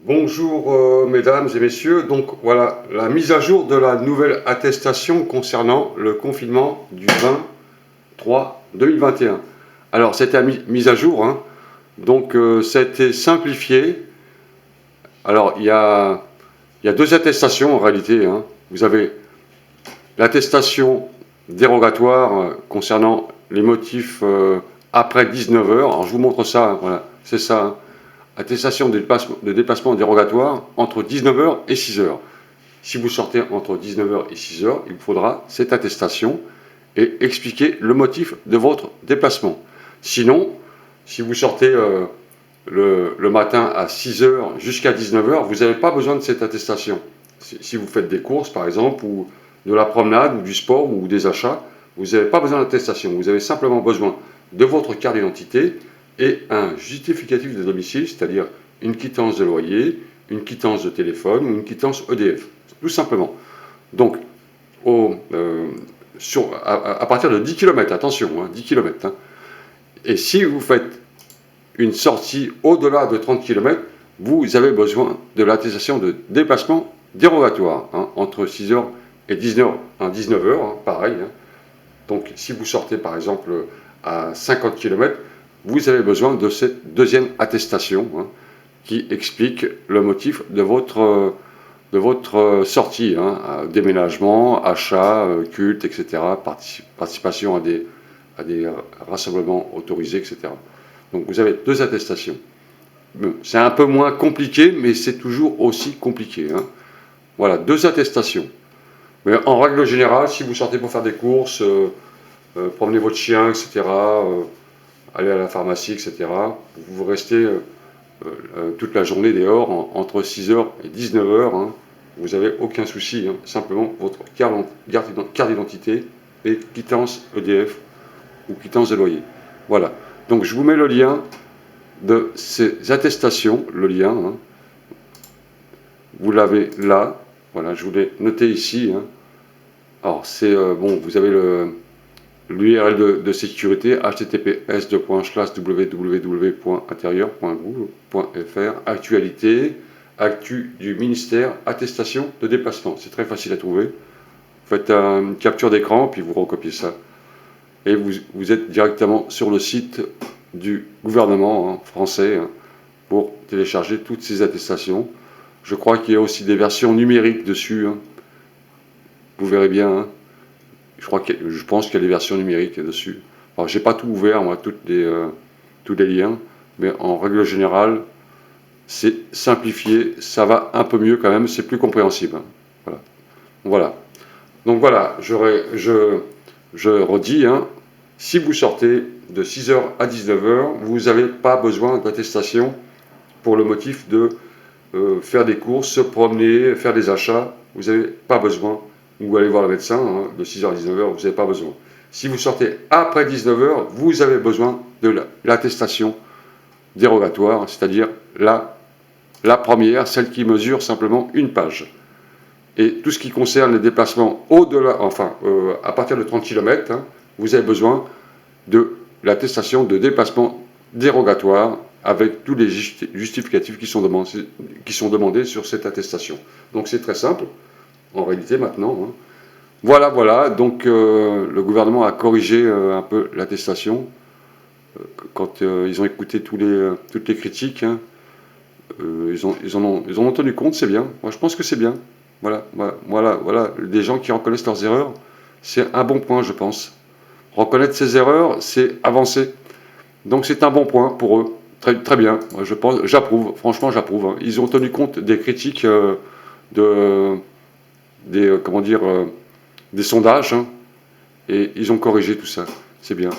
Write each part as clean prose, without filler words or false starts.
Bonjour mesdames et messieurs, donc voilà la mise à jour de la nouvelle attestation concernant le confinement du 20-3-2021. Alors c'était mise à jour, hein. Donc ça a été simplifié. Alors il y a deux attestations en réalité, hein. Vous avez l'attestation dérogatoire concernant les motifs après 19 heures. Alors je vous montre ça, hein, voilà, c'est ça, hein. Attestation de déplacement dérogatoire entre 19 heures et 6 heures. Si vous sortez entre 19 heures et 6 heures, il vous faudra cette attestation et expliquer le motif de votre déplacement. Sinon, si vous sortez le matin à 6 heures jusqu'à 19 heures, vous n'avez pas besoin de cette attestation. Si vous faites des courses, par exemple, ou de la promenade, ou du sport, ou des achats, vous n'avez pas besoin d'attestation. Vous avez simplement besoin de votre carte d'identité et un justificatif de domicile, c'est-à-dire une quittance de loyer, une quittance de téléphone ou une quittance EDF, tout simplement. Donc, à partir de 10 km, attention, hein, 10 km. Hein. Et si vous faites une sortie au-delà de 30 km, vous avez besoin de l'attestation de déplacement dérogatoire, hein, entre 6 heures et 19 heures, hein, pareil. Hein. Donc, si vous sortez par exemple à 50 km, vous avez besoin de cette deuxième attestation, hein, qui explique le motif de votre sortie, hein, déménagement, achat, culte, etc., participation à des rassemblements autorisés, etc. Donc vous avez deux attestations. C'est un peu moins compliqué, mais c'est toujours aussi compliqué. Hein. Voilà, deux attestations. Mais en règle générale, si vous sortez pour faire des courses, promener votre chien, etc., aller à la pharmacie, etc., vous restez toute la journée dehors, entre 6h et 19h, hein, vous n'avez aucun souci, hein, simplement votre carte d'identité et quittance EDF ou quittance de loyer. Voilà, donc je vous mets le lien de ces attestations, le lien, hein. Vous l'avez là, voilà, je vous l'ai noté ici, hein. Alors c'est, bon, vous avez l'URL de sécurité, https://www.intérieur.gouv.fr, actualité, actu du ministère, attestation de déplacement. C'est très facile à trouver. Vous faites une capture d'écran, puis vous recopiez ça. Et vous êtes directement sur le site du gouvernement, hein, français, hein, pour télécharger toutes ces attestations. Je crois qu'il y a aussi des versions numériques dessus, hein. Vous verrez bien, hein. Je pense qu'il y a des versions numériques dessus. Alors, j'ai pas tout ouvert, moi, tous les liens, mais en règle générale, c'est simplifié, ça va un peu mieux quand même, c'est plus compréhensible. Hein. Voilà. Voilà. Donc voilà, je redis, hein, si vous sortez de 6h à 19h, vous n'avez pas besoin d'attestation pour le motif de faire des courses, se promener, faire des achats, vous n'avez pas besoin. Ou aller voir le médecin, hein, de 6h à 19h, vous n'avez pas besoin. Si vous sortez après 19h, vous avez besoin de l'attestation dérogatoire, c'est-à-dire la première, celle qui mesure simplement une page. Et tout ce qui concerne les déplacements au-delà, enfin, à partir de 30 km, hein, vous avez besoin de l'attestation de déplacement dérogatoire avec tous les justificatifs qui sont demandés sur cette attestation. Donc c'est très simple, en réalité, maintenant. Hein. Voilà, voilà, donc le gouvernement a corrigé un peu l'attestation quand ils ont écouté toutes les critiques. Hein, ils en ont tenu compte, c'est bien. Moi, je pense que c'est bien. Voilà, voilà, des gens qui reconnaissent leurs erreurs, c'est un bon point, je pense. Reconnaître ses erreurs, c'est avancer. Donc c'est un bon point pour eux. Très, très bien. Moi, je pense, j'approuve. Franchement, j'approuve. Hein. Ils ont tenu compte des critiques comment dire, des sondages, hein, et ils ont corrigé tout ça. C'est bien.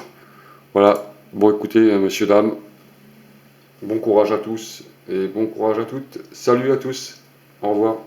Voilà. Bon, écoutez, messieurs, dames, bon courage à tous et bon courage à toutes. Salut à tous. Au revoir.